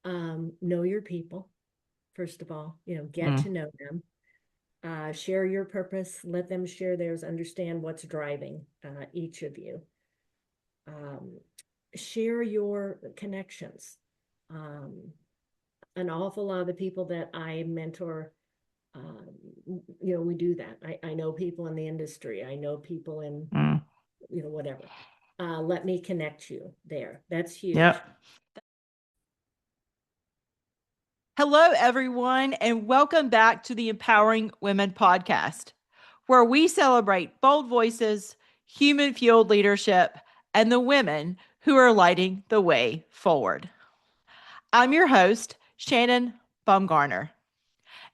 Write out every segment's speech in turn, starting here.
Know your people, first of all, get Mm. to know them. Share your purpose, let them share theirs, understand what's driving each of you. Um, Share your connections. Um, an awful lot of the people that I mentor, um, we do that. I know people in the industry. I know people in, Mm. whatever. Let me connect you there. That's huge. Yep. Hello, everyone, and welcome back to the Empowering Women podcast, where we celebrate bold voices, human fueled leadership, and the women who are lighting the way forward. I'm your host, Shannon Baumgartner.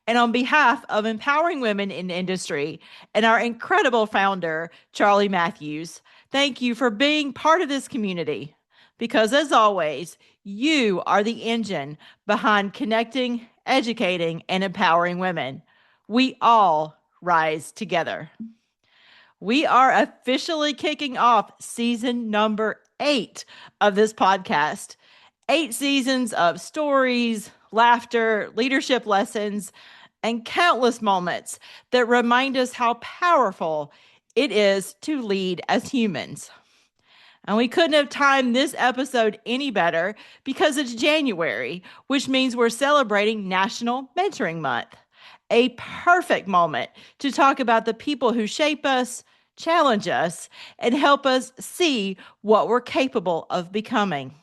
And on behalf of Empowering Women in Industry and our incredible founder, Charlie Matthews, thank you for being part of this community. Because as always, you are the engine behind connecting, educating, and empowering women. We all rise together. We are officially kicking off season number 8 of this podcast. 8 seasons of stories, laughter, leadership lessons, and countless moments that remind us how powerful it is to lead as humans. And we couldn't have timed this episode any better because it's January, which means we're celebrating National Mentoring Month. A perfect moment to talk about the people who shape us, challenge us, and help us see what we're capable of becoming.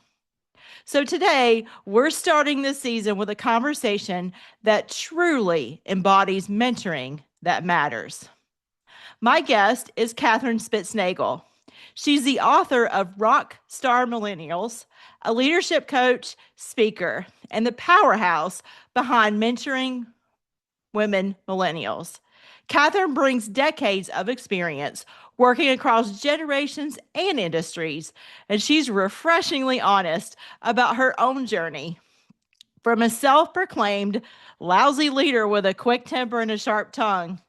So today, we're starting this season with a conversation that truly embodies mentoring that matters. My guest is Kathryn Spitznagle. She's the author of Rock Star Millennials, a leadership coach, speaker, and the powerhouse behind mentoring women millennials. Kathryn brings decades of experience working across generations and industries, and she's refreshingly honest about her own journey from a self proclaimed lousy leader with a quick temper and a sharp tongue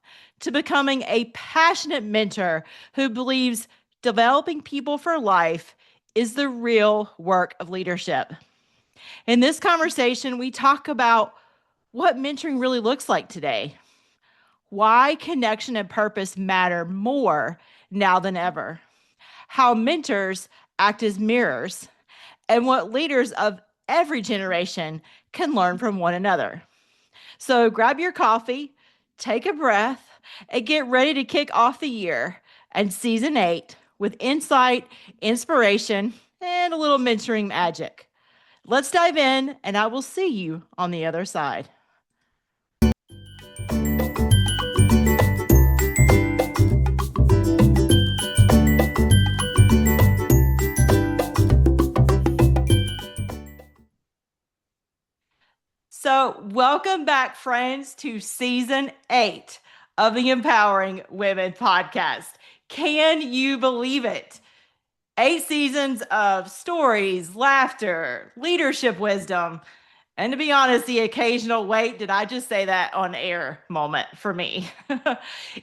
to becoming a passionate mentor who believes developing people for life is the real work of leadership. In this conversation, we talk about what mentoring really looks like today, why connection and purpose matter more now than ever, how mentors act as mirrors, and what leaders of every generation can learn from one another. So grab your coffee, take a breath, and get ready to kick off the year and season 8 with insight, inspiration, and a little mentoring magic. Let's dive in, and I will see you on the other side. So, welcome back, friends, to season 8 of the Empowering Women podcast. Can you believe it? 8 seasons of stories, laughter, leadership wisdom, and to be honest, the occasional wait, did I just say that on air moment for me?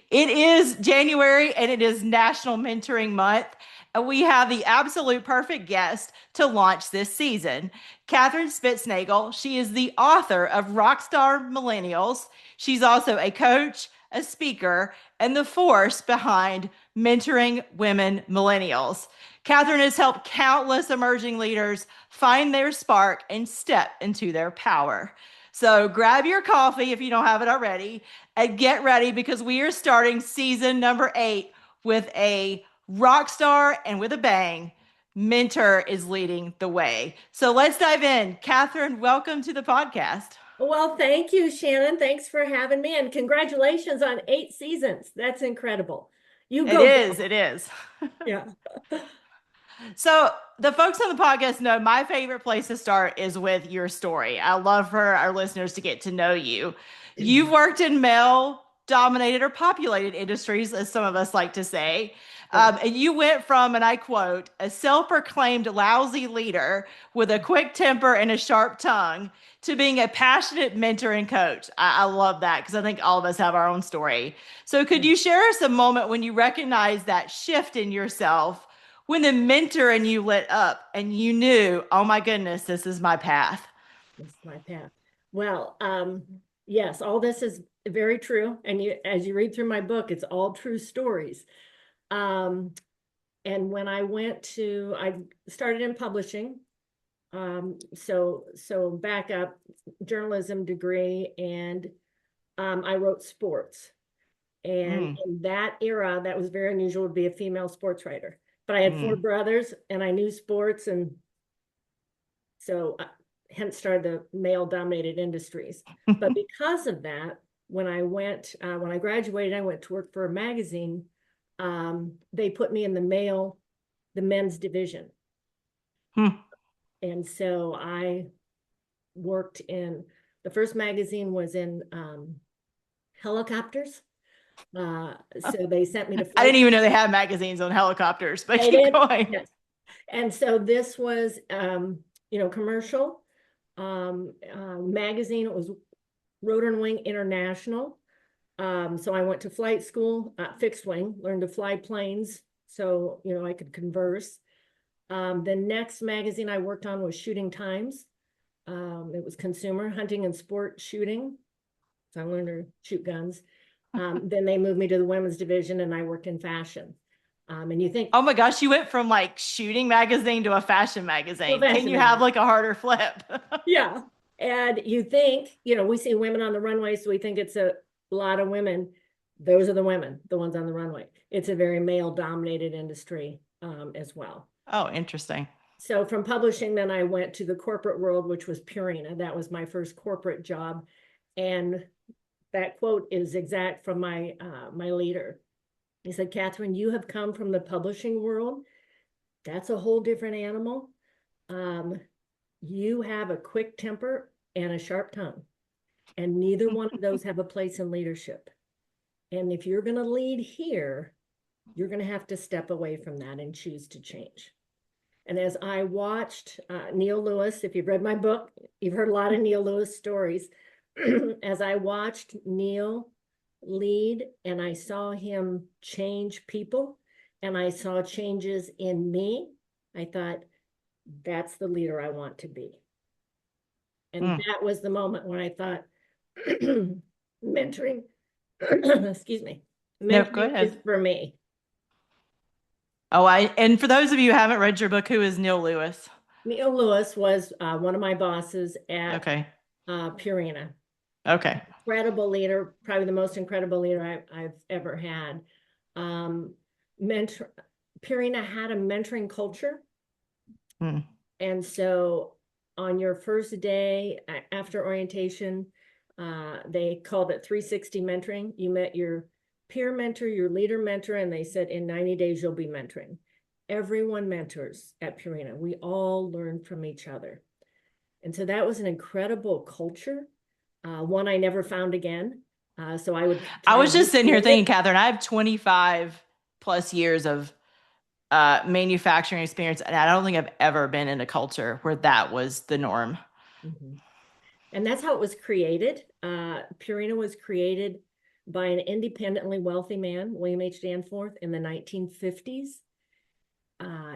It is January and it is National Mentoring Month. And we have the absolute perfect guest to launch this season, Kathryn Spitznagle. She is the author of Rock Star Millennials. She's also a coach, a speaker, and the force behind Mentoring Women Millennials. Kathryn has helped countless emerging leaders find their spark and step into their power. So grab your coffee if you don't have it already and get ready because we are starting season number 8 with a rock star and with a bang. Mentor is leading the way. So let's dive in. Kathryn, welcome to the podcast. Well, thank you, Shannon. Thanks for having me, and congratulations on 8 seasons. That's incredible. You It go, is, girl. it is. Yeah. So the folks on the podcast know my favorite place to start is with your story. I love for our listeners to get to know you. You've worked in male dominated or populated industries, as some of us like to say. And you went from, and I quote, a self proclaimed lousy leader with a quick temper and a sharp tongue to being a passionate mentor and coach. I love that because I think all of us have our own story. So, could you share us a moment when you recognized that shift in yourself? When the mentor and you lit up and you knew, oh my goodness, this is my path. This is my path. Well, yes, all this is very true. And as you read through my book, it's all true stories. Um, and when I started in publishing. So back up, journalism degree, and I wrote sports. And Mm, in that era, that was very unusual to be a female sports writer. But I had four mm, brothers and I knew sports. And so hence started the male dominated industries. But because of that, when I graduated, I went to work for a magazine. They put me in the men's division. mm. And so I worked the first magazine was in helicopters. So they sent me to I flight. didn't even know they had magazines on helicopters, but They keep did. going. Yes. And so this was, commercial magazine. It was Rotor and Wing International. So I went to flight school, fixed wing, learned to fly planes. So, I could converse. The next magazine I worked on was Shooting Times. It was consumer hunting and sport shooting. So I learned to shoot guns. Then they moved me to the women's division and I worked in fashion. And you think, Oh my gosh, you went from like shooting magazine to a fashion magazine. Can fashion you have magazine. like a harder flip? Yeah. And you think, we see women on the runway, so we think it's a lot of women. Those are the women, the ones on the runway. It's a very male dominated industry as well. Oh, interesting. So from publishing, then I went to the corporate world, which was Purina. That was my first corporate job. And that quote is exact from my leader. He said, Kathryn, you have come from the publishing world. That's a whole different animal. You have a quick temper and a sharp tongue, and neither one of those have a place in leadership. And if you're going to lead here, you're going to have to step away from that and choose to change. And as I watched Neil Lewis, if you've read my book, you've heard a lot of Neil Lewis stories. As I watched Neil lead and I saw him change people and I saw changes in me, I thought, that's the leader I want to be. And that was the moment when I thought, mentoring, excuse me, No, go mentoring is ahead. for me. Oh, and for those of you who haven't read your book, who is Neil Lewis? Neil Lewis was one of my bosses at Okay. Purina. Okay. Incredible leader, probably the most incredible leader I've ever had. Purina had a mentoring culture. Hmm. And so on your first day after orientation, they called it 360 mentoring. You met your peer mentor, your leader mentor, and they said in 90 days, you'll be mentoring. Everyone mentors at Purina. We all learn from each other. And so that was an incredible culture. One I never found again. So I would I try was to just sitting here recreate thinking, it. Kathryn, I have 25 plus years of manufacturing experience, and I don't think I've ever been in a culture where that was the norm. Mhm. And that's how it was created. Purina was created by an independently wealthy man, William H. Danforth, in the 1950s.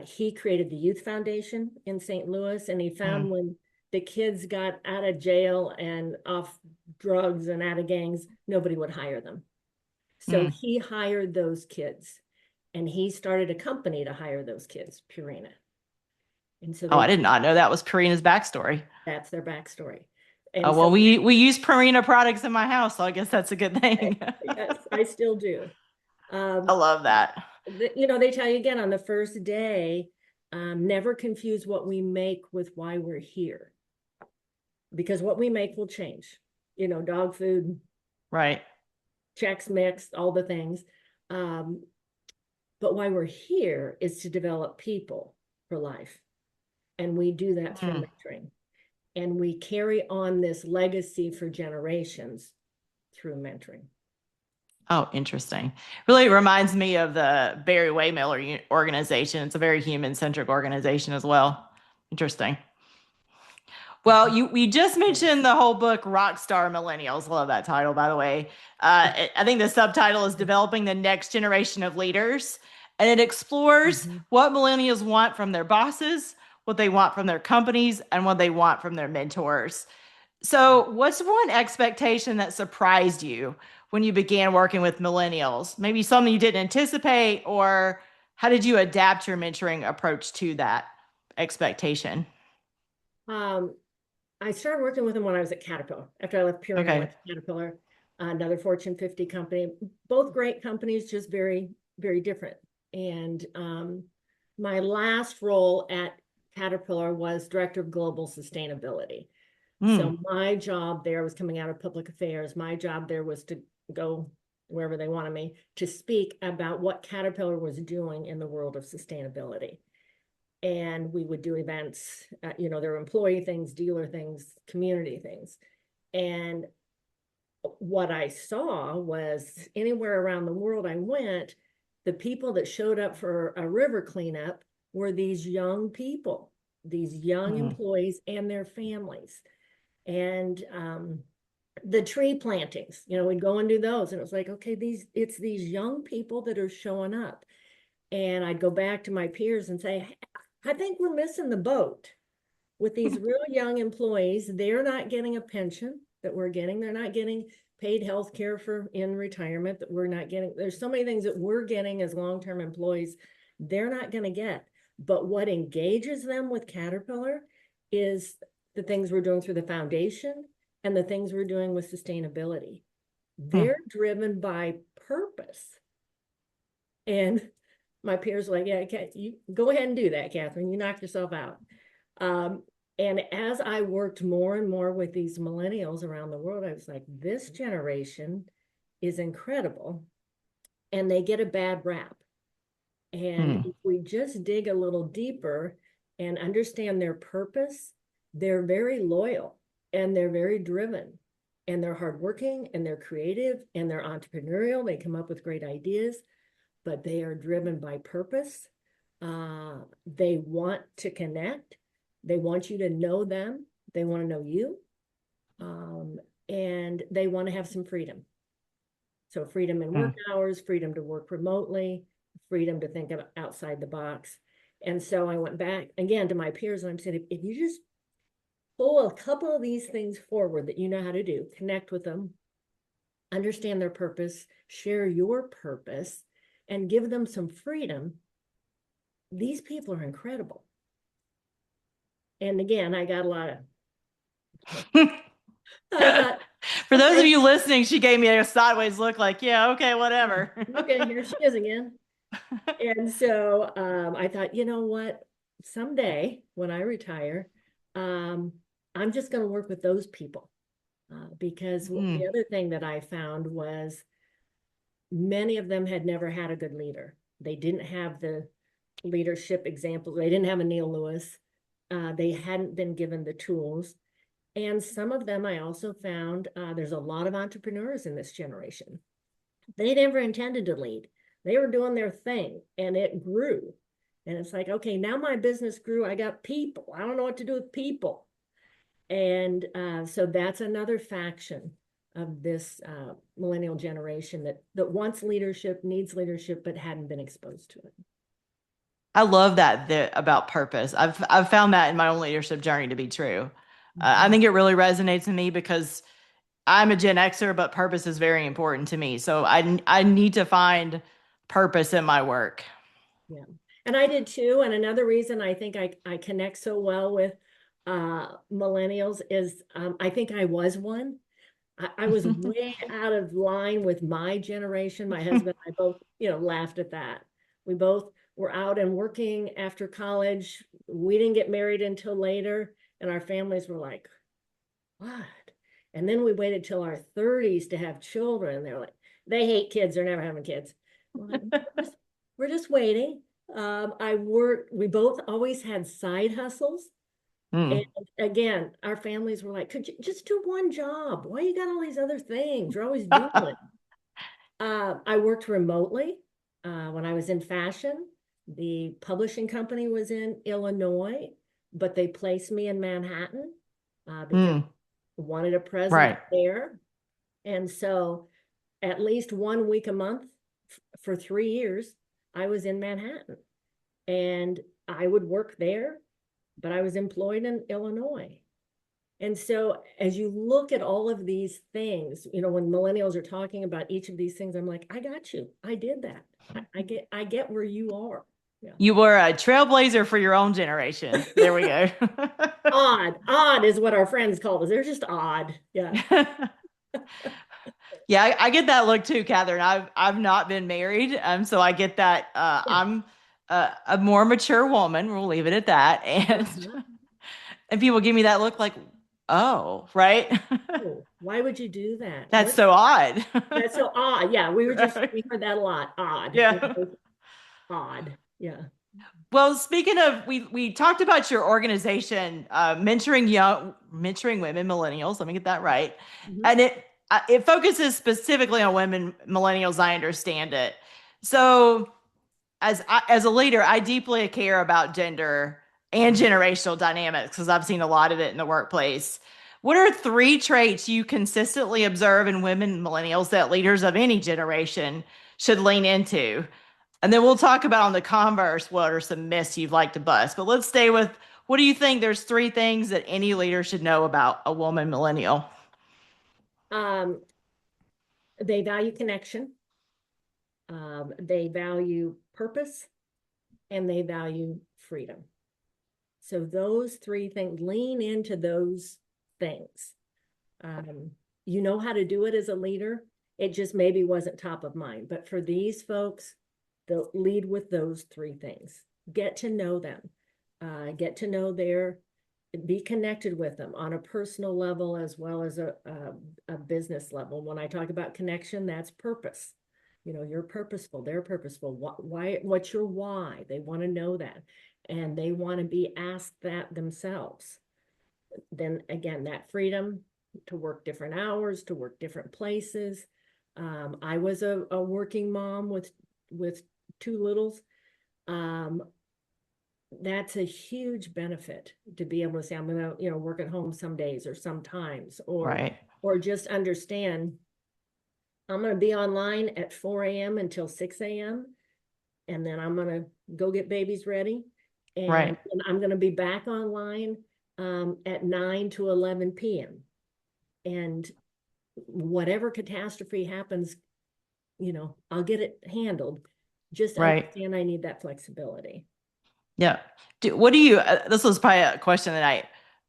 He created the Youth Foundation in St. Louis, and he found when the kids got out of jail and off drugs and out of gangs, nobody would hire them. So he hired those kids, and he started a company to hire those kids, Purina. And so Oh, I did not know that was Purina's backstory. that's their backstory. Oh, And well, so we use Purina products in my house, so I guess that's a good thing. yes, I still do. I Um, love that. they tell you again on the first day, never confuse what we make with why we're here. Because what we make will change. Dog food, Right. Chex Mix, all the things. But why we're here is to develop people for life. And we do that through mentoring. And we carry on this legacy for generations through mentoring. Oh, interesting. Really reminds me of the Barry Waymiller organization. It's a very human-centric organization as well. Interesting. Well, we just mentioned the whole book, Rock Star Millennials. Love that title, by the way. I think the subtitle is Developing the Next Generation of Leaders, and it explores what millennials want from their bosses, what they want from their companies, and what they want from their mentors. So, what's one expectation that surprised you when you began working with millennials? Maybe something you didn't anticipate, or how did you adapt your mentoring approach to that expectation? Um, I started working with them when I was at Caterpillar. After I left Purina, I Okay. went to Caterpillar, another Fortune 50 company. Both great companies, just very, very different. And my last role at Caterpillar was Director of Global Sustainability. Hmm. So my job there was coming out of public affairs. My job there was to go wherever they wanted me to speak about what Caterpillar was doing in the world of sustainability. And we would do events, there were employee things, dealer things, community things. And what I saw was anywhere around the world I went, the people that showed up for a river cleanup were these young people, these young Hmm. employees and their families. And the tree plantings, we'd go and do those. And it was like, okay, it's these young people that are showing up. And I'd go back to my peers and say, I think we're missing the boat with these real young employees. They're not getting a pension that we're getting. They're not getting paid health care for in retirement that we're not getting. There's so many things that we're getting as long-term employees they're not going to get. But what engages them with Caterpillar is the things we're doing through the foundation and the things we're doing with sustainability. Hmm. They're driven by purpose. And my peers were like, yeah, you go ahead and do that, Kathryn. You knocked yourself out. Um, and as I worked more and more with these millennials around the world, I was like, this generation is incredible and they get a bad rap. And Hmm. if we just dig a little deeper and understand their purpose, they're very loyal and they're very driven and they're hardworking and they're creative and they're entrepreneurial. They come up with great ideas, but they are driven by purpose. They want to connect. They want you to know them. They want to know you. And they want to have some freedom. So freedom in Hmm. work hours, freedom to work remotely, freedom to think of outside the box. And so I went back again to my peers and I said, if you just pull a couple of these things forward that you know how to do, connect with them, understand their purpose, share your purpose, and give them some freedom, these people are incredible. And again, I got a lot of, I thought, For those of okay, you listening, she gave me a sideways look like, yeah, okay, whatever. okay, here she is again. And so I thought, you know what? Someday when I retire, um, I'm just going to work with those people. Because Hmm. the other thing that I found was many of them had never had a good leader. They didn't have the leadership examples. They didn't have a Neil Lewis. They hadn't been given the tools. And some of them I also found there's a lot of entrepreneurs in this generation. They never intended to lead. They were doing their thing and it grew. And it's like, okay, now my business grew. I got people. I don't know what to do with people. And so that's another faction of this millennial generation that wants leadership, needs leadership, but hadn't been exposed to it. I love that about purpose. I've found that in my own leadership journey to be true. I Mhm. think it really resonates in me because I'm a Gen Xer, but purpose is very important to me. So I need to find purpose in my work. Yeah. And I did too. And another reason I think I connect so well with millennials is I think I was one. I was way out of line with my generation. My husband and I both, laughed at that. We both were out and working after college. We didn't get married until later. And our families were like, what? And then we waited till our 30s to have children. They're like, they hate kids. They're never having kids. We're we're just waiting. We both always had side hustles. And Hmm. again, our families were like, could you just do one job? Why you got all these other things? You're always doing. I worked remotely when I was in fashion. The publishing company was in Illinois, but they placed me in Manhattan because Hmm. they wanted a presence Right. there. And so at least 1 week a month for 3 years, I was in Manhattan and I would work there but I was employed in Illinois. And so as you look at all of these things, you know, when millennials are talking about each of these things, I'm like, I got you. I did that. I get where you are. Yeah. You were a trailblazer for your own generation. There we go. Odd is what our friends called us. They're just odd. Yeah. Yeah, I get that look too, Kathryn. I've not been married, so I get that. Yeah. I'm a more mature woman. We'll leave it at that, and Uh-huh. and people give me that look like, oh, right, Oh, why would you do that? that's so odd. That's so odd. Yeah, Right. we heard that a lot. Odd. It Yeah. was odd. Yeah. Well, speaking of, we talked about your organization, mentoring women millennials. Let me get that right, Mhm. and it focuses specifically on women millennials. I understand it. So, as a leader, I deeply care about gender and generational dynamics because I've seen a lot of it in the workplace. What are three traits you consistently observe in women millennials that leaders of any generation should lean into? And then we'll talk about on the converse what are some myths you'd like to bust. But let's stay with, what do you think there's three things that any leader should know about a woman millennial? Um, they value connection. They value purpose and they value freedom. So those three things, lean into those things. Um, you know how to do it as a leader. It just maybe wasn't top of mind. But for these folks, they'll lead with those three things. Get to know them. Get to know be connected with them on a personal level as well as a business level. When I talk about connection, that's purpose. You know, you're purposeful, they're purposeful. What's your why? They want to know that. And they want to be asked that themselves. Then again, that freedom to work different hours, to work different places. I was a working mom with two littles. Um, that's a huge benefit to be able to say, I'm gonna, you know, work at home some days or sometimes, Right, or just understand I'm gonna be online at 4 a.m. until 6 a.m. and then I'm gonna go get babies ready. And, right, and I'm gonna be back online at 9 to 11 p.m. And whatever catastrophe happens, you know, I'll get it handled. Just right. understand I need that flexibility. Yeah. What do you, this was probably a question that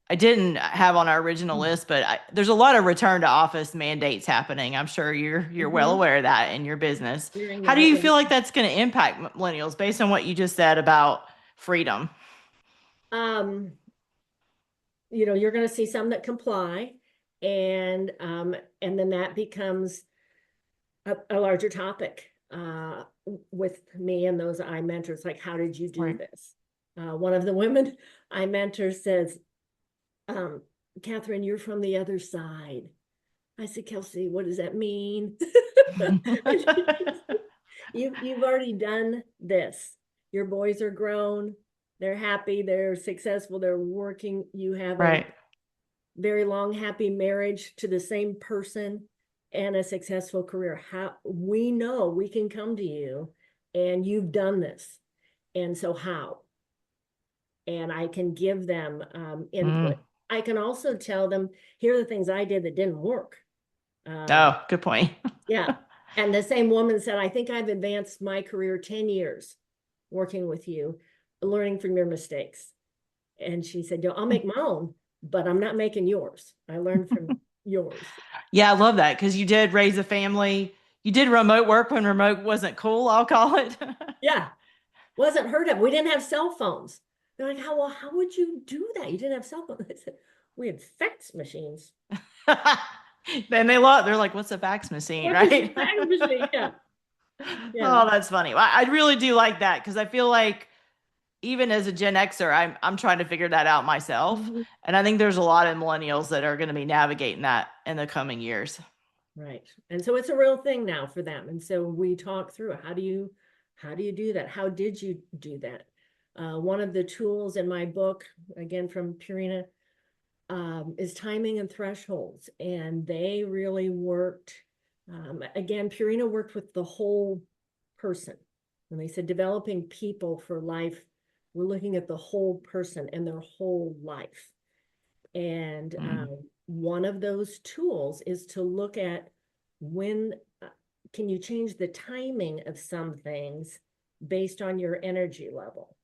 I didn't have on our original list, but there's a lot of return to office mandates happening. I'm sure you're well Mhm. aware of that in your business. Hearing How do that, you yeah. feel like that's going to impact millennials based on what you just said about freedom? Um, you know, you're going to see some that comply, and then that becomes a larger topic with me and those I mentor. It's like, how did you do Right. this? One of the women I mentor says, um, Kathryn, you're from the other side. I said, Kelsey, what does that mean? You've already done this. Your boys are grown, they're happy, they're successful, they're working. You have a Right. very long, happy marriage to the same person and a successful career. How we know we can come to you and you've done this. And so how? And I can give them Mm. input. I can also tell them, here are the things I did that didn't work. Oh, good point. Yeah. And the same woman said, I think I've advanced my career 10 years working with you, learning from your mistakes. And she said, I'll make my own, but I'm not making yours. I learned from yours. Yeah, I love that because you did raise a family. You did remote work when remote wasn't cool, I'll call it. Yeah. Wasn't heard of. We didn't have cell phones. They're like, how would you do that? You didn't have cell phones. I said, we had fax machines. Then they're like, what's a fax machine, What is a right? fax machine? Yeah. Yeah. Oh, that's funny. I really do like that because I feel like even as a Gen Xer, I'm trying to figure that out myself. Mhm. And I think there's a lot of millennials that are going to be navigating that in the coming years. Right. And so it's a real thing now for them. And so we talk through how do you do that? How did you do that? One of the tools in my book, again from Purina, is timing and thresholds. And they really worked, again, Purina worked with the whole person. And they said developing people for life We're looking at the whole person and their whole life. And one of those tools is to look at when can you change the timing of some things based on your energy level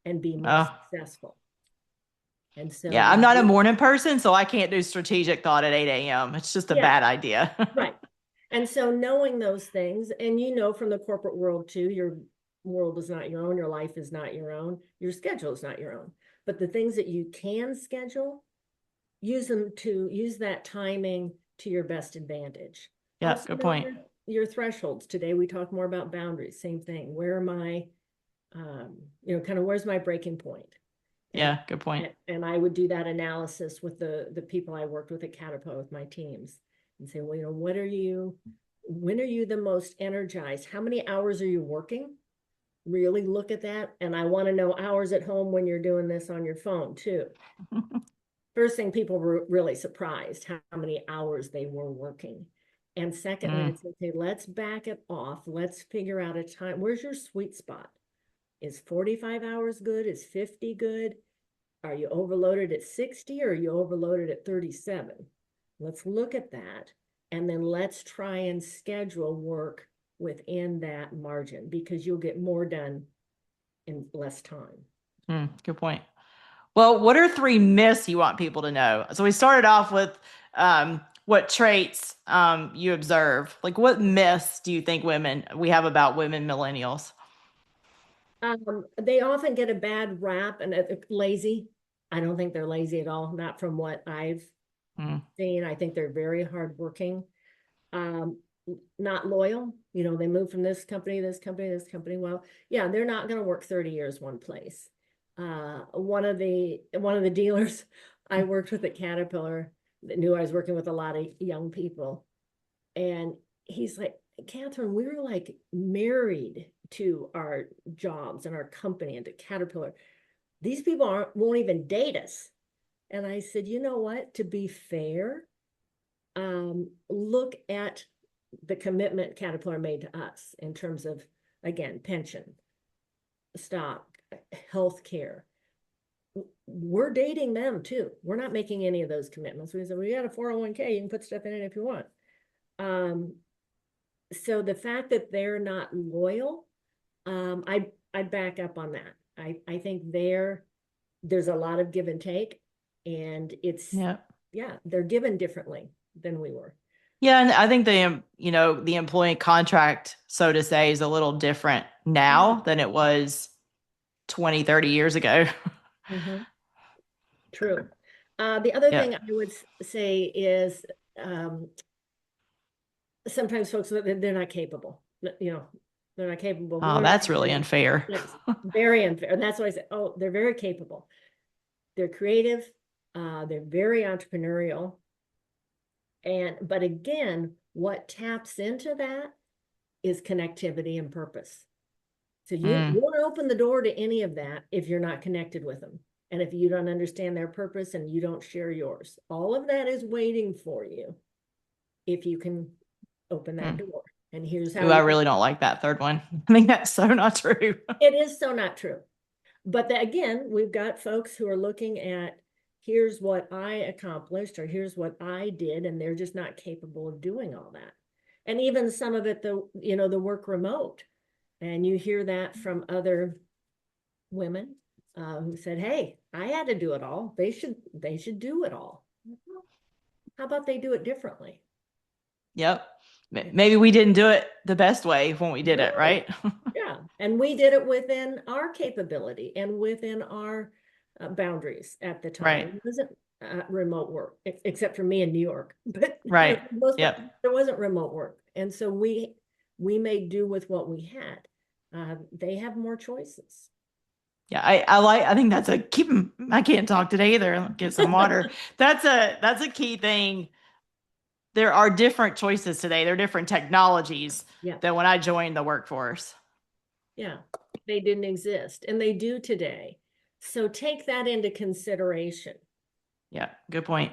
and be more Oh, successful. And so yeah. I'm not a morning person, so I can't do strategic thought at 8 a.m. It's just a yeah, bad idea. right. And so knowing those things, and you know from the corporate world too, your world is not your own, your life is not your own, your schedule is not your own. But the things that you can schedule, use that timing to your best advantage. Yeah, Also good know point. your thresholds. Today we talk more about boundaries, same thing. Where am I, kind of where's my breaking point? And Yeah, good point. I would do that analysis with the people I worked with at Caterpillar with my teams and say, well, when are you the most energized? How many hours are you working? Really look at that. And I want to know hours at home when you're doing this on your phone too. First thing, people were really surprised how many hours they were working. And secondly, I'd say, okay, let's back it off. Let's figure out a time. Where's your sweet spot? Is 45 hours good? Is 50 good? Are you overloaded at 60 or are you overloaded at 37? Let's look at that. And then let's try and schedule work within that margin because you'll get more done in less time. Good point. Well, what are 3 myths you want people to know? So we started off with what traits you observe. Like, what myths do you think we have about women millennials? They often get a bad rap and lazy. I don't think they're lazy at all, not from what I've Mm, seen. I think they're very hardworking. Um, Not loyal. They move from this company, this company, this company. Well, yeah, they're not going to work 30 years one place. One of the dealers I worked with at Caterpillar that knew I was working with a lot of young people, and he's like, Kathryn, we were like married to our jobs and our company and to Caterpillar. These people won't even date us. And I said, you know what? To be fair, look at the commitment Caterpillar made to us in terms of, again, pension, stock, health care. We're dating them too. We're not making any of those commitments. We said, we got a 401k, you can put stuff in it if you want. So the fact that they're not loyal, I'd back up on that. I think there's a lot of give and take, and yeah. they're given differently than we were. Yeah, and I think the employee contract, so to say, is a little different now than it was 20, 30 years ago. True. The other Yeah. thing I would say is sometimes folks, they're not capable. They're not capable. Oh, that's really unfair. That's very unfair. And that's why I say, oh, they're very capable. They're creative. They're very entrepreneurial. But again, what taps into that is connectivity and purpose. So you won't open the door to any of that if you're not connected with them. And if you don't understand their purpose and you don't share yours, all of that is waiting for you if you can open that door. And here's how. Ooh, I really don't like that third one. I think that's so not true. It is so not true. But again, we've got folks who are looking at, here's what I accomplished or here's what I did, and they're just not capable of doing all that. And even some of it, the work remote. And you hear that from other women who said, hey, I had to do it all. They should do it all. How about they do it differently? Yep. Maybe we didn't do it the best way when we did it, right? Yeah. And we did it within our capability and within our boundaries at the time. Right. It wasn't remote work, except for me in New York. But Right. Yep. there wasn't remote work. And so we made do with what we had. They have more choices. Yeah, I think that's I can't talk today either. Get some water. That's a key thing. There are different choices today. There are different technologies than when I joined the workforce. Yeah, they didn't exist, and they do today. So take that into consideration. Yeah, good point.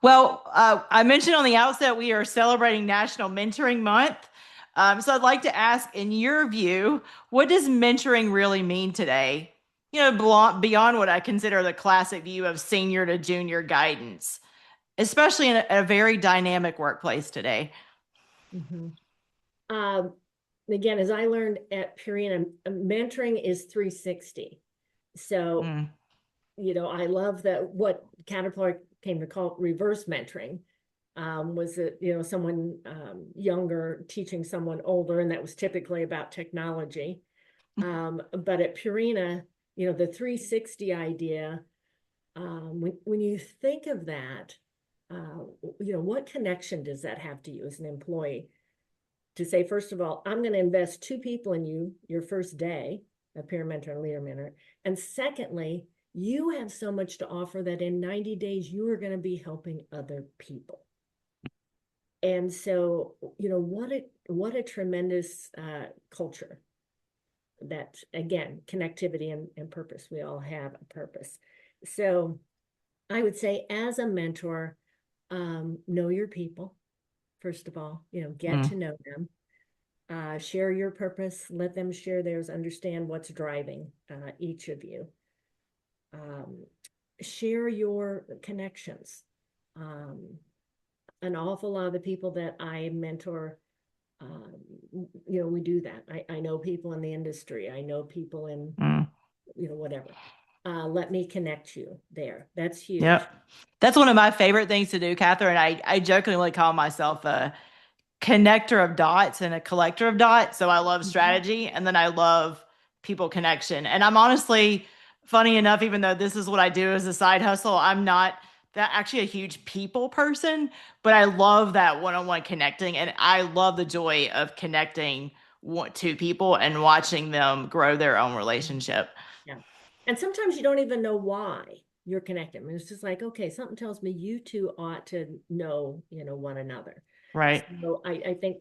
Well, I mentioned on the outset we are celebrating National Mentoring Month. So I'd like to ask, in your view, what does mentoring really mean today? beyond what I consider the classic view of senior to junior guidance, especially in a very dynamic workplace today. Mhm. Um, Again, as I learned at Purina, mentoring is 360. So, Mm, I love that what Caterpillar came to call reverse mentoring, was that, someone younger teaching someone older, and that was typically about technology. But at Purina, the 360 idea, when you think of that, what connection does that have to you as an employee? To say, first of all, I'm going to invest two people in you your first day, a peer mentor and leader mentor. And secondly, you have so much to offer that in 90 days, you are going to be helping other people. And so, what a tremendous culture that, again, connectivity and purpose. We all have a purpose. So I would say, as a mentor, know your people, first of all, get mm, to know them. Share your purpose, let them share theirs, understand what's driving each of you. Um, Share your connections. An awful lot of the people that I mentor, um, we do that. I know people in the industry, I know people in, mm. whatever. Let me connect you there. That's huge. Yep. That's one of my favorite things to do, Catherine. I jokingly call myself a connector of dots and a collector of dots. So I love Mhm. strategy and then I love people connection. And I'm honestly, funny enough, even though this is what I do as a side hustle, I'm not that actually a huge people person, but I love that one-on-one connecting. And I love the joy of connecting two people and watching them grow their own relationship. Yeah. And sometimes you don't even know why you're connected. I mean, it's just like, okay, something tells me you two ought to know, one another. Right. So I think,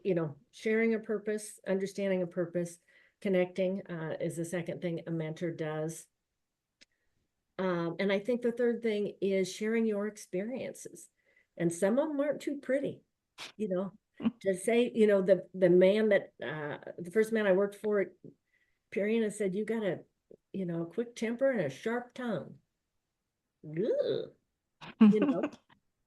sharing a purpose, understanding a purpose, connecting is the second thing a mentor does. And I think the third thing is sharing your experiences. And some of them aren't too pretty, you know, to say, the man that, the first man I worked for at Purina said, you got a quick temper and a sharp tongue. Ugh, you know,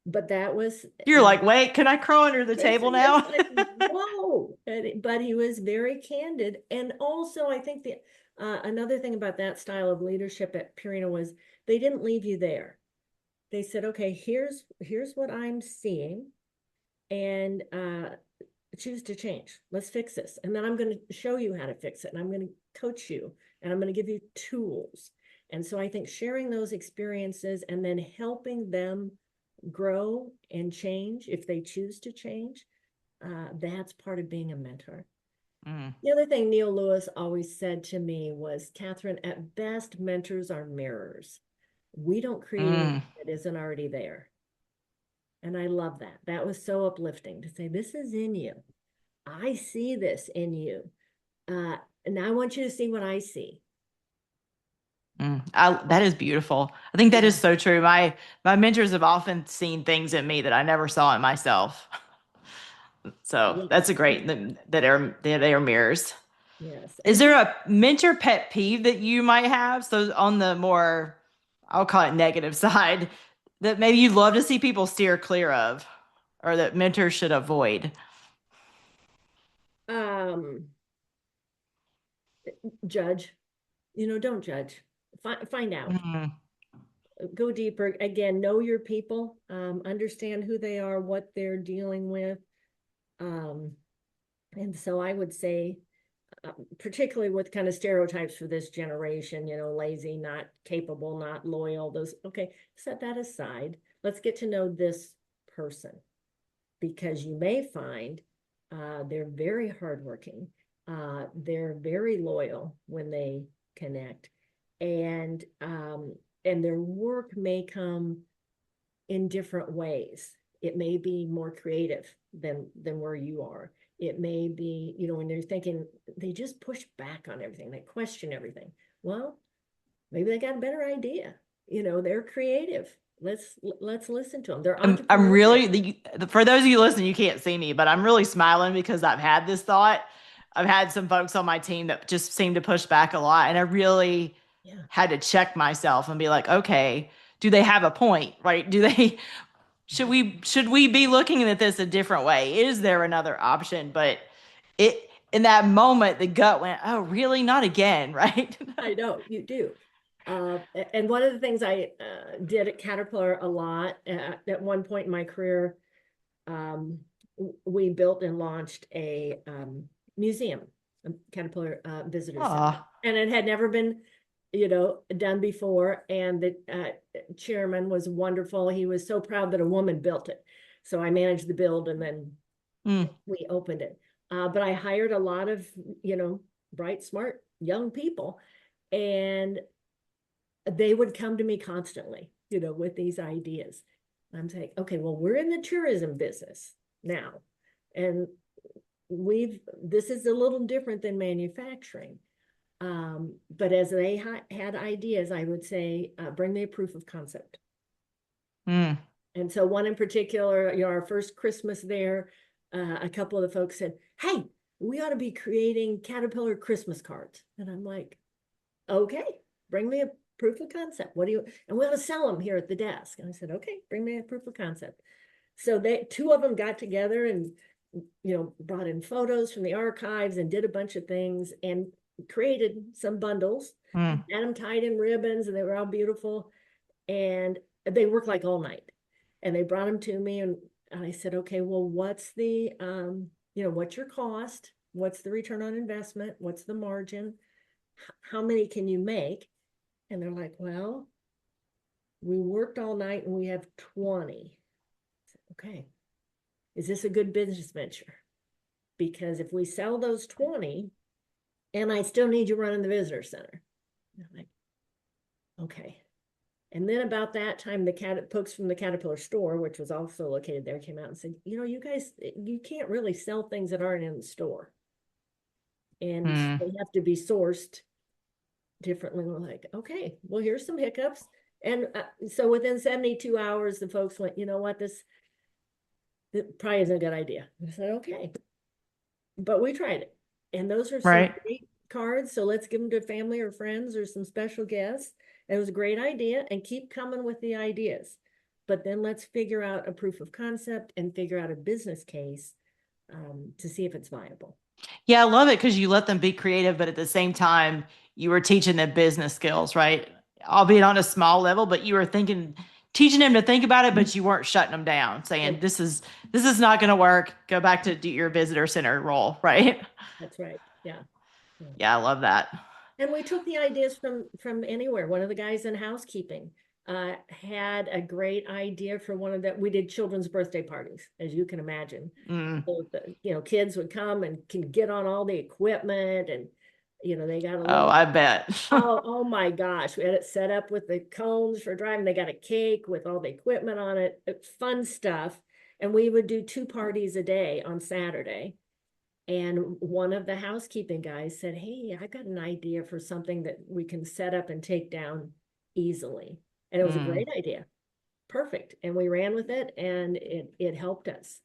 but that was, You're like, wait, can I crawl under the table it's now? like, whoa. But he was very candid. And also, I think the another thing about that style of leadership at Purina was they didn't leave you there. They said, okay, here's what I'm seeing, and choose to change. Let's fix this. And then I'm going to show you how to fix it. And I'm going to coach you, and I'm going to give you tools. And so I think sharing those experiences and then helping them grow and change if they choose to change, that's part of being a mentor. Mm, The other thing Neil Lewis always said to me was, Kathryn, at best, mentors are mirrors. We don't create mm. anything that isn't already there. And I love that. That was so uplifting to say, this is in you. I see this in you. And I want you to see what I see. That is beautiful. I think that is Yeah. so true. My mentors have often seen things in me that I never saw in myself. So that's a Yes. great that they are mirrors. Yes. Is And there a mentor pet peeve that you might have? So on the more, I'll call it negative side, that maybe you'd love to see people steer clear of, or that mentors should avoid. um, judge, don't judge. Find out. Mm, Go deeper. Again, know your people, understand who they are, what they're dealing with. Um, and so I would say, particularly with kind of stereotypes for this generation, lazy, not capable, not loyal, those, okay, set that aside. Let's get to know this person, because you may find they're very hardworking. They're very loyal when they connect, and their work may come in different ways. It may be more creative than where you are. It may be, when they're thinking, they just push back on everything, they question everything. Well, maybe they got a better idea. They're creative. Let's listen to them. They're I'm entrepreneurial. really for those of you listening, you can't see me, but I'm really smiling because I've had this thought. I've had some folks on my team that just seem to push back a lot, and I really Yeah. had to check myself and be like, okay, do they have a point, right? Do they, should we be looking at this a different way? Is there another option? But it, in that moment, the gut went, oh, really? Not again, right? I know you do. And one of the things I did at Caterpillar a lot at one point in my career, um, we built and launched a museum, a Caterpillar visitor center, Aw. and it had never been, done before. And the chairman was wonderful. He was so proud that a woman built it. So I managed the build, and then Mm, we opened it. But I hired a lot of, bright, smart, young people, and they would come to me constantly, with these ideas. I'm saying, okay, well, we're in the tourism business now, and this is a little different than manufacturing. But as they had ideas, I would say, bring me a proof of concept. mm, And so one in particular, our first Christmas there, a couple of the folks said, hey, we ought to be creating Caterpillar Christmas cards. And I'm like, okay, bring me a proof of concept. And we ought to sell them here at the desk. And I said, okay, bring me a proof of concept. So two of them got together and, brought in photos from the archives and did a bunch of things and created some bundles, mm. had them tied in ribbons, and they were all beautiful. And they worked like all night. And they brought them to me, and I said, okay, well, what's the, what's your cost? What's the return on investment? What's the margin? How many can you make? And they're like, well, we worked all night and we have 20. Said, okay, is this a good business venture? Because if we sell those 20, and I still need you running the visitor center. And I'm like, okay. And then about that time, the folks from the Caterpillar store, which was also located there, came out and said, you guys, you can't really sell things that aren't in the store. And Mm. they have to be sourced differently. We're like, okay, well, here's some hiccups. And so within 72 hours, the folks went, you know what, this probably isn't a good idea. I said, okay. But we tried it. And those are some Right. great cards. So let's give them to family or friends or some special guests. It was a great idea, and keep coming with the ideas. But then let's figure out a proof of concept and figure out a business case to see if it's viable. Yeah, I love it because you let them be creative, but at the same time, you were teaching them business skills, right? Albeit on a small level, but you were teaching them to think about it, but you weren't shutting them down, saying this is not going to work. Go back to do your visitor center role, right? That's right. Yeah. Yeah. Yeah, I love that. And we took the ideas from anywhere. One of the guys in housekeeping had a great idea for one of that. We did children's birthday parties, as you can imagine. Mm. So kids would come and can get on all the equipment, and they got a Oh, little. I bet. Oh my gosh, we had it set up with the cones for driving. They got a cake with all the equipment on it. It's fun stuff. And we would do 2 parties a day on Saturday. And one of the housekeeping guys said, hey, I got an idea for something that we can set up and take down easily. And it was a Mm. great idea. Perfect. And we ran with it, and it helped us.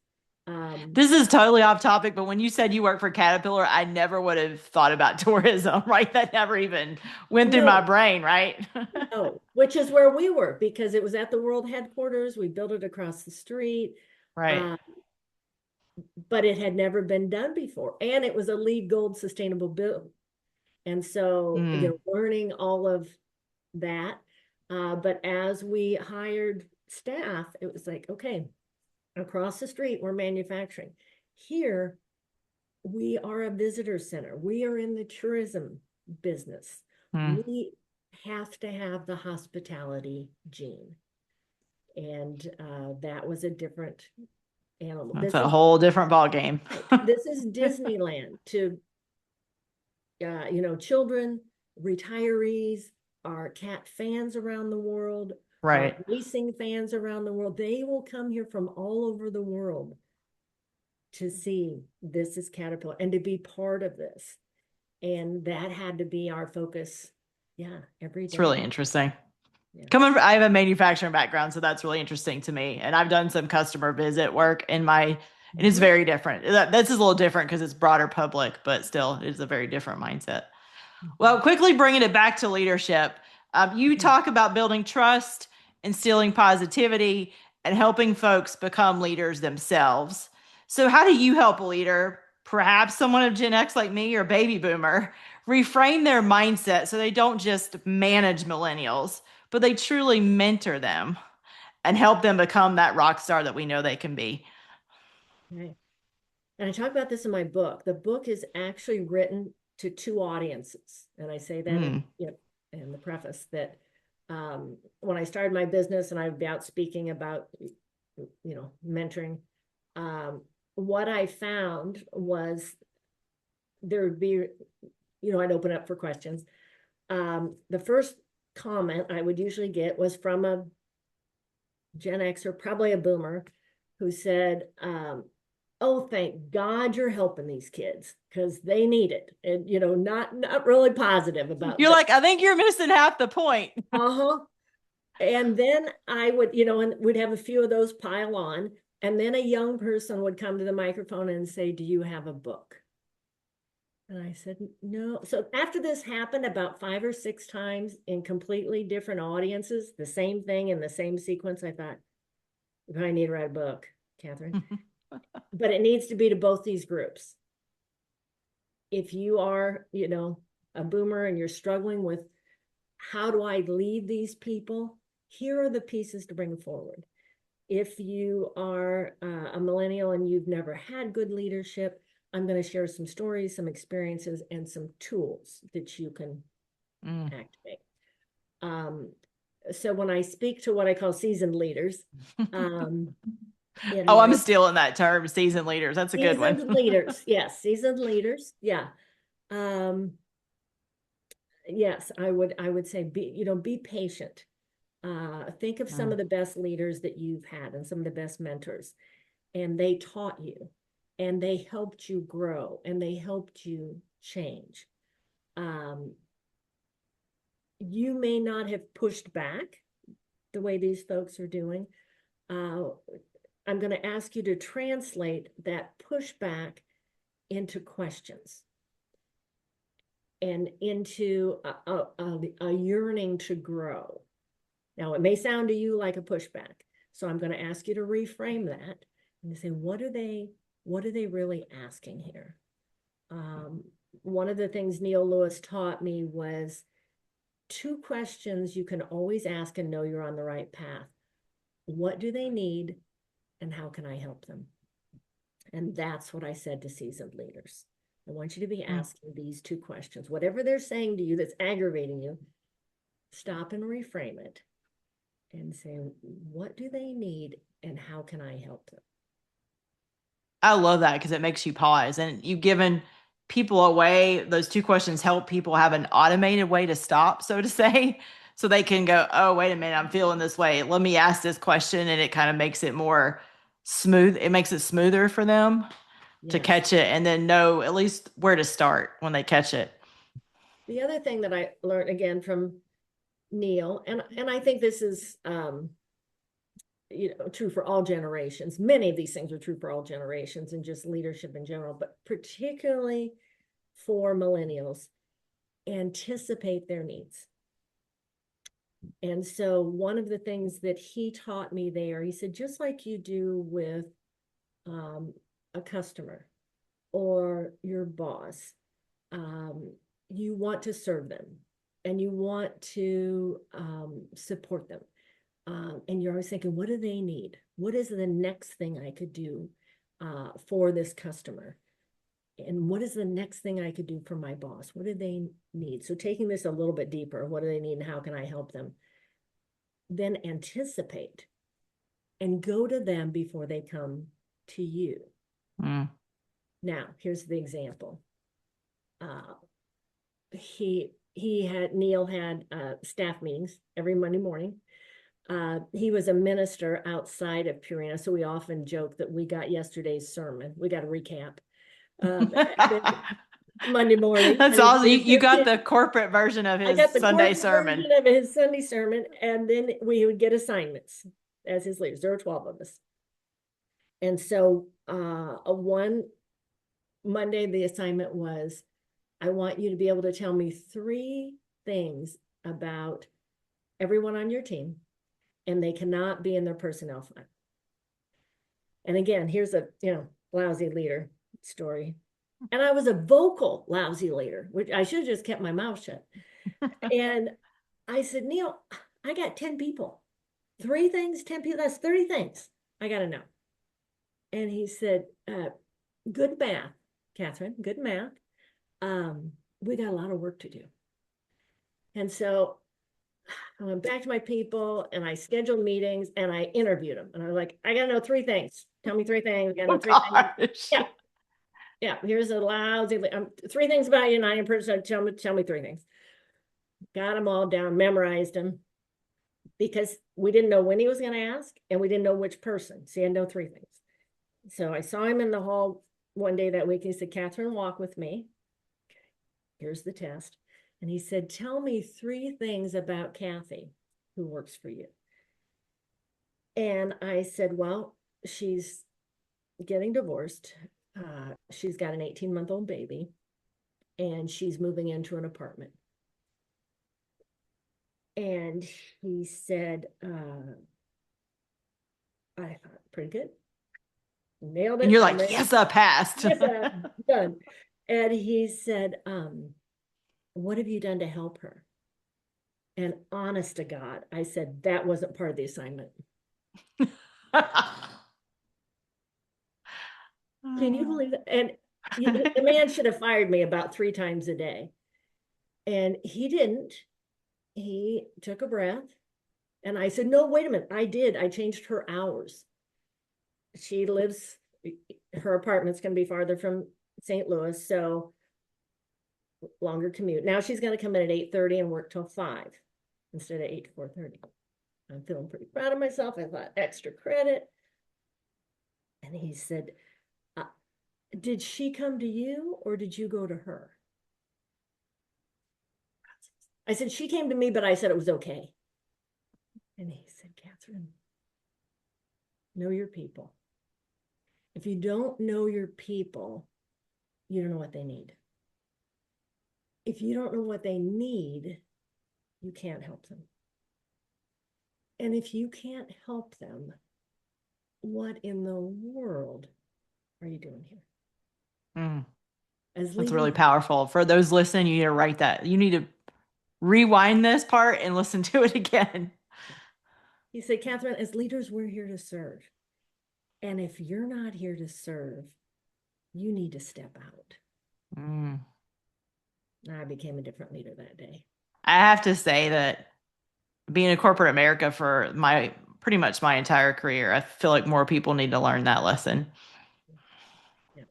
This is totally off topic, but when you said you work for Caterpillar, I never would have thought about tourism, right? That never even went through my No, brain, right? no, which is where we were, because it was at the world headquarters. We built it across the street. Right. But it had never been done before. And it was a LEED Gold sustainable build. And so, Mm. learning all of that. But as we hired staff, it was like, okay, across the street, we're manufacturing. Here, we are a visitor center. We are in the tourism business. Mm. We have to have the hospitality gene. And that was a different animal. That's a whole different ball game. This is Disneyland to children, retirees, our cat fans around the world, our Right. racing fans around the world. They will come here from all over the world to see this is Caterpillar and to be part of this. And that had to be our focus. Yeah, every It's day. really interesting. Yeah. I have a manufacturing background, so that's really interesting to me. And I've done some customer visit work and it's very different. This is a little different because it's broader public, but still it's a very different mindset. Well, quickly bringing it back to leadership, you talk about building trust, instilling positivity, and helping folks become leaders themselves. So, how do you help a leader, perhaps someone of Gen X like me or baby boomer, reframe their mindset so they don't just manage millennials, but they truly mentor them and help them become that rock star that we know they can be? Right. And I talk about this in my book. The book is actually written to two audiences. And I say that Mm. in the preface that when I started my business and I'd be out speaking about, mentoring, what I found was there would be, I'd open up for questions. The first comment I would usually get was from a Gen X or probably a boomer who said, oh, thank God you're helping these kids because they need it. And, not really positive about, You're but like, I think you're missing half the point. uh-huh. And then I would, and we'd have a few of those pile on. And then a young person would come to the microphone and say, do you have a book? And I said, no. So after this happened about 5 or 6 times in completely different audiences, the same thing in the same sequence, I thought, you probably need to write a book, Kathryn. But it needs to be to both these groups. If you are, a boomer and you're struggling with how do I lead these people, here are the pieces to bring forward. If you are a millennial and you've never had good leadership, I'm going to share some stories, some experiences, and some tools that you can activate. So when I speak to what I call seasoned leaders, in Oh, I'm my stealing that term, seasoned leaders. That's a good one. seasoned leaders, yes, seasoned leaders, yeah. Yes, I would say be patient. Think of some of the best leaders that you've had and some of the best mentors, and they taught you and they helped you grow and they helped you change. You may not have pushed back the way these folks are doing. I'm going to ask you to translate that pushback into questions and into a yearning to grow. Now, it may sound to you like a pushback. So I'm going to ask you to reframe that and say, what are they really asking here? One of the things Neil Lewis taught me was 2 questions you can always ask and know you're on the right path. What do they need and how can I help them? And that's what I said to seasoned leaders. I want you to be asking these 2 questions. Whatever they're saying to you that's aggravating you, stop and reframe it and say, what do they need and how can I help them? I love that because it makes you pause and you've given people a way. Those 2 questions help people have an automated way to stop, so to say, so they can go, oh, wait a minute, I'm feeling this way. Let me ask this question. And it kind of makes it more smooth. It makes it smoother for them to Yes. catch it and then know at least where to start when they catch it. The other thing that I learned again from Neil, and I think this is true for all generations. Many of these things are true for all generations and just leadership in general, but particularly for millennials, anticipate their needs. And so one of the things that he taught me there, he said, just like you do with a customer or your boss, you want to serve them and you want to support them. And you're always thinking, what do they need? What is the next thing I could do for this customer? And what is the next thing I could do for my boss? What do they need? So taking this a little bit deeper, what do they need and how can I help them? Then anticipate and go to them before they come to you. Now, here's the example. Neil had staff meetings every Monday morning. He was a minister outside of Purina, so we often joke that we got yesterday's sermon. We got a recap. Monday morning. That's awesome. You got the corporate version of his Sunday sermon. Version of his Sunday sermon, and then we would get assignments as his leaders. There were 12 of us. And so one Monday, the assignment was, I want you to be able to tell me 3 things about everyone on your team, and they cannot be in their personnel file. And again, here's a, lousy leader story. And I was a vocal lousy leader, which I should have just kept my mouth shut. And I said, Neil, I got 10 people. 3 things, 10 people, that's 30 things I got to know. And he said, good math, Kathryn, good math. We got a lot of work to do. And so I went back to my people and I scheduled meetings and I interviewed them. And I was like, I got to know 3 things. Tell me 3 things. I got to know 3 things. Yeah. Yeah. Here's a lousy, 3 things about you, 90%. Tell me 3 things. Got them all down, memorized them, because we didn't know when he was going to ask and we didn't know which person. So he had to know 3 things. So I saw him in the hall one day that week. He said, Kathryn, walk with me. Okay. Here's the test. And he said, tell me 3 things about Kathy, who works for you. And I said, well, she's getting divorced. She's got an 18-month-old baby and she's moving into an apartment. And he said, I thought, pretty good. Nailed it. And you're like, yes, I passed. Yes, I'm done. And he said, what have you done to help her? And honest to God, I said, that wasn't part of the assignment. Can you believe that? And the man should have fired me about 3 times a day. And he didn't. He took a breath. And I said, no, wait a minute. I did. I changed her hours. She lives, her apartment's going to be farther from St. Louis. So longer commute. Now she's going to come in at 8:30 and work till 5 instead of 8 to 4:30. I'm feeling pretty proud of myself. I thought extra credit. And he said, did she come to you or did you go to her? I said, she came to me, but I said it was okay. And he said, Kathryn, know your people. If you don't know your people, you don't know what they need. If you don't know what they need, you can't help them. And if you can't help them, what in the world are you doing here? That's really powerful. For those listening, you need to write that. You need to rewind this part and listen to it again. He said, Kathryn, as leaders, we're here to serve. And if you're not here to serve, you need to step out. I became a different leader that day. I have to say that being in corporate America for pretty much my entire career, I feel like more people need to learn that lesson. Yeah.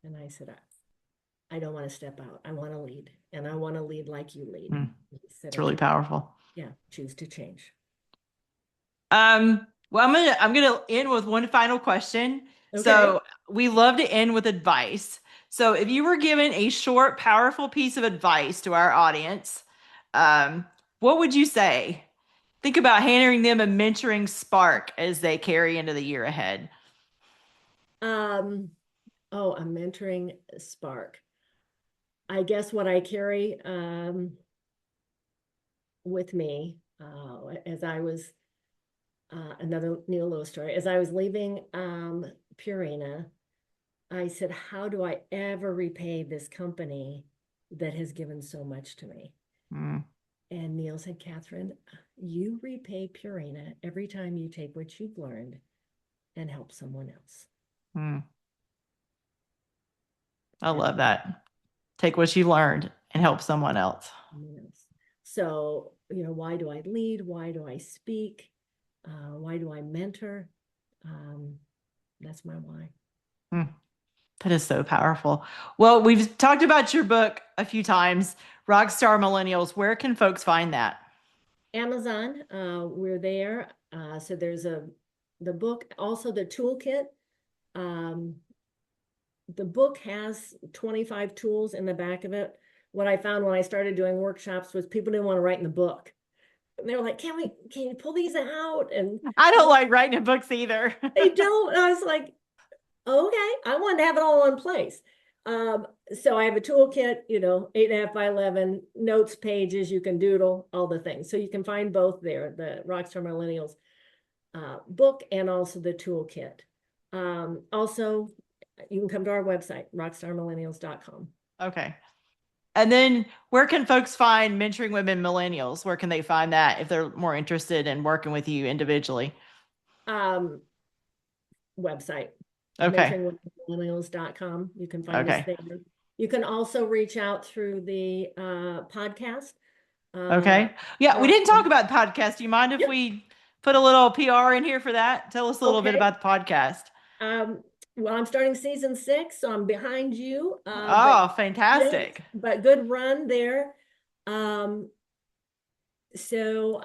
And I said, I don't want to step out. I want to lead. And I want to lead like you lead. It's really powerful. Yeah. Choose to change. Well, I'm gonna end with one final question. Okay. So we love to end with advice. So if you were given a short, powerful piece of advice to our audience, what would you say? Think about handing them a mentoring spark as they carry into the year ahead. Oh, a mentoring spark. I guess what I carry with me as I was another Neil Lewis story. As I was leaving Purina, I said, how do I ever repay this company that has given so much to me? And Neil said, Kathryn, you repay Purina every time you take what you've learned and help someone else. I love that. Take what you've learned and help someone else. Yes. So, why do I lead? Why do I speak? Why do I mentor? That's my why. That is so powerful. Well, we've talked about your book a few times, Rock Star Millennials. Where can folks find that? Amazon. We're there. So there's the book, also the toolkit. The book has 25 tools in the back of it. What I found when I started doing workshops was people didn't want to write in the book. They were like, can you pull these out? And I don't like writing in books either. They don't. And I was like, okay, I wanted to have it all in place. So I have a toolkit, 8.5 by 11 notes pages, you can doodle all the things. So you can find both there, the Rockstar Millennials book and also the toolkit. Also, you can come to our website, rockstarmillennials.com. Okay. And then where can folks find Mentoring Women Millennials? Where can they find that if they're more interested in working with you individually? Um, Website, Okay. mentoringwomenmillennials.com. You can find us Okay. there. You can also reach out through the podcast. Okay. Yeah, we Rock. didn't talk about the podcast. Do you mind if Yep. we put a little PR in here for that? Tell us a little bit Okay. about the podcast. Well, I'm starting season 6, so I'm behind you. But Oh, yes, fantastic. but good run there. So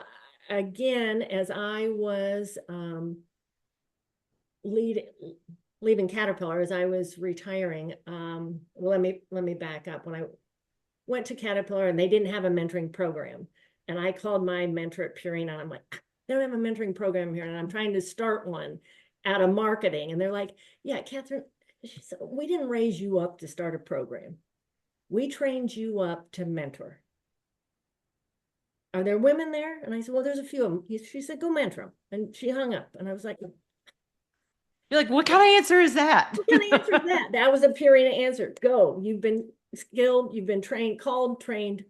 again, as I was leaving Caterpillar, as I was retiring, well, let me back up. When I went to Caterpillar and they didn't have a mentoring program, and I called my mentor at Purina and I'm like, they don't have a mentoring program here, and I'm trying to start one out of marketing. And they're like, yeah, Kathryn, she said, we didn't raise you up to start a program. We trained you up to mentor. Are there women there? And I said, well, there's a few of them. She said, go mentor them. And she hung up. And I was like, You're like, what kind of answer is that? what kind of answer is that? That was a Purina answer. Go. You've been skilled. You've been trained, called, trained,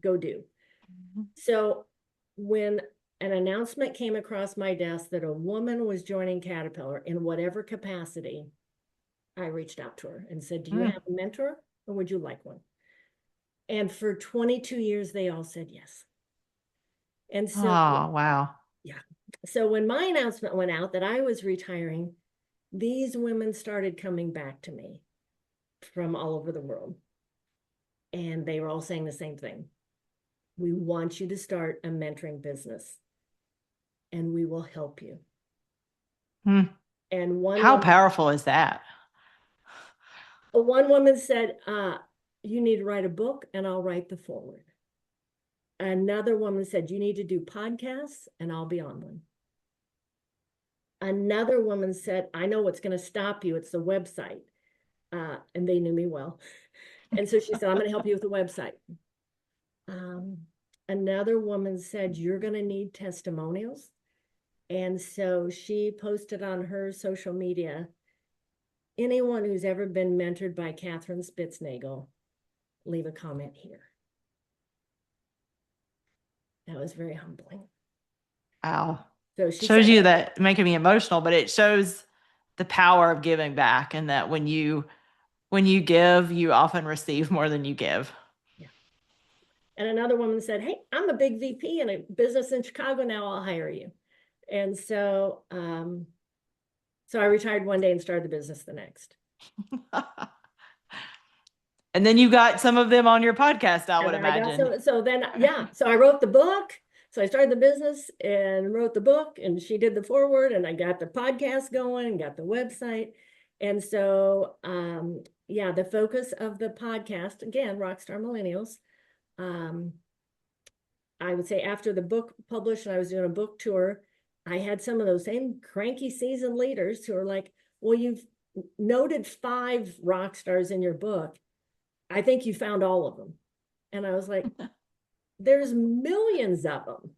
go do. So when an announcement came across my desk that a woman was joining Caterpillar in whatever capacity, I reached out to her and said, do you Mm. have a mentor or would you like one? And for 22 years, they all said yes. And so, Oh, wow. yeah. So when my announcement went out that I was retiring, these women started coming back to me from all over the world. And they were all saying the same thing. We want you to start a mentoring business and we will help you. Mm. And How powerful is that? one woman said, you need to write a book and I'll write the foreword. Another woman said, you need to do podcasts and I'll be on one. Another woman said, I know what's going to stop you. It's the website. And they knew me well. And so she said, I'm going to help you with the website. Another woman said, you're going to need testimonials. And so she posted on her social media, anyone who's ever been mentored by Kathryn Spitznagle, leave a comment here. That was very humbling. Wow. So she Shows said, you that, making me emotional, but it shows the power of giving back, and that when you give, you often receive more than you give. yeah. And another woman said, hey, I'm a big VP in a business in Chicago now, I'll hire you. And so so I retired one day and started the business the next. And then you got some of them on your podcast, I would And I got imagine. so then yeah, so I wrote the book. So I started the business and wrote the book, and she did the foreword, and I got the podcast going and got the website. And so yeah, the focus of the podcast, again, Rockstar Millennials. I would say after the book published and I was doing a book tour, I had some of those same cranky seasoned leaders who are like, well, you've noted 5 rock stars in your book. I think you found all of them. And I was like, there's millions of them.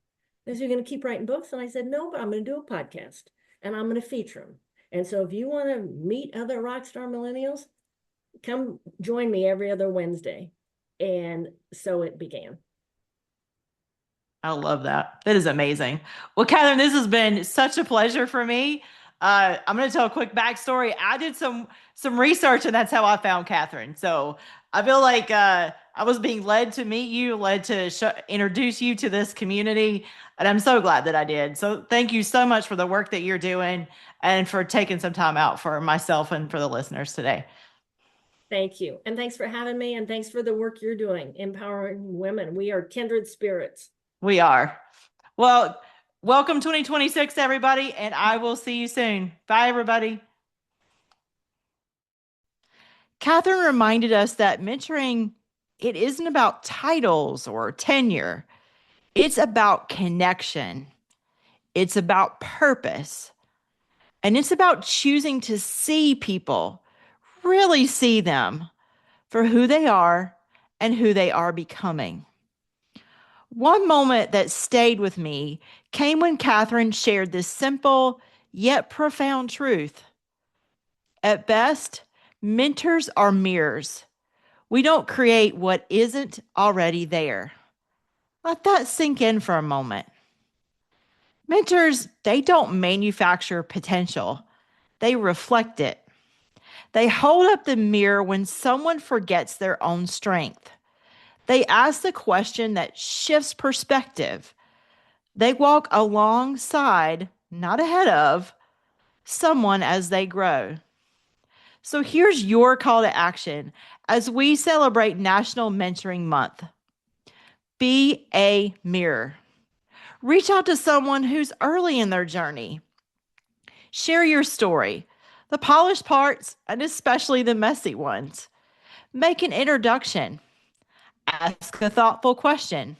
They said, you're going to keep writing books? And I said, no, but I'm going to do a podcast and I'm going to feature them. And so if you want to meet other rock star millennials, come join me every other Wednesday. And so it began. I love that. That is amazing. Well, Kathryn, this has been such a pleasure for me. I'm going to tell a quick backstory. I did some research, and that's how I found Kathryn. So I feel like I was being led to meet you, led to introduce you to this community, and I'm so glad that I did. So thank you so much for the work that you're doing and for taking some time out for myself and for the listeners today. Thank you. And thanks for having me. And thanks for the work you're doing, empowering women. We are kindred spirits. We are. Well, welcome 2026, everybody, and I will see you soon. Bye, everybody. Kathryn reminded us that mentoring, it isn't about titles or tenure. It's about connection. It's about purpose. And it's about choosing to see people, really see them for who they are and who they are becoming. One moment that stayed with me came when Kathryn shared this simple yet profound truth. At best, mentors are mirrors. We don't create what isn't already there. Let that sink in for a moment. Mentors, they don't manufacture potential, they reflect it. They hold up the mirror when someone forgets their own strength. They ask the question that shifts perspective. They walk alongside, not ahead of, someone as they grow. So here's your call to action as we celebrate National Mentoring Month. Be a mirror. Reach out to someone who's early in their journey. Share your story, the polished parts, and especially the messy ones. Make an introduction. Ask a thoughtful question.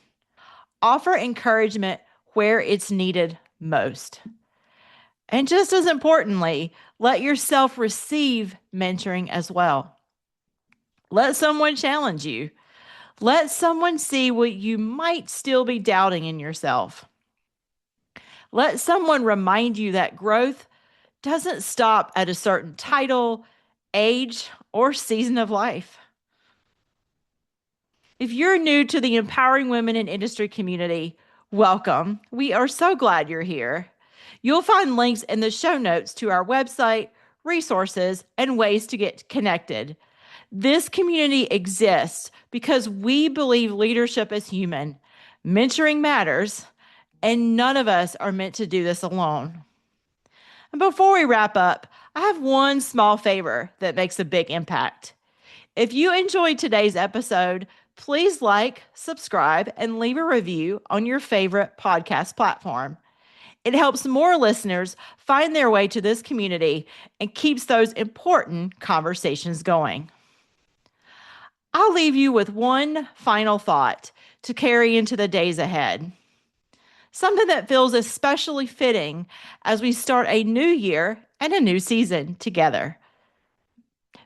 Offer encouragement where it's needed most. And just as importantly, let yourself receive mentoring as well. Let someone challenge you. Let someone see what you might still be doubting in yourself. Let someone remind you that growth doesn't stop at a certain title, age, or season of life. If you're new to the Empowering Women in Industry community, welcome. We are so glad you're here. You'll find links in the show notes to our website, resources, and ways to get connected. This community exists because we believe leadership is human, mentoring matters, and none of us are meant to do this alone. And before we wrap up, I have one small favor that makes a big impact. If you enjoyed today's episode, please like, subscribe, and leave a review on your favorite podcast platform. It helps more listeners find their way to this community and keeps those important conversations going. I'll leave you with one final thought to carry into the days ahead. Something that feels especially fitting as we start a new year and a new season together.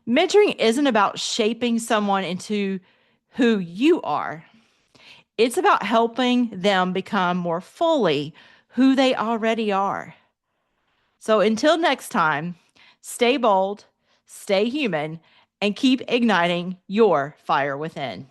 Mentoring isn't about shaping someone into who you are. It's about helping them become more fully who they already are. So until next time, stay bold, stay human, and keep igniting your fire within.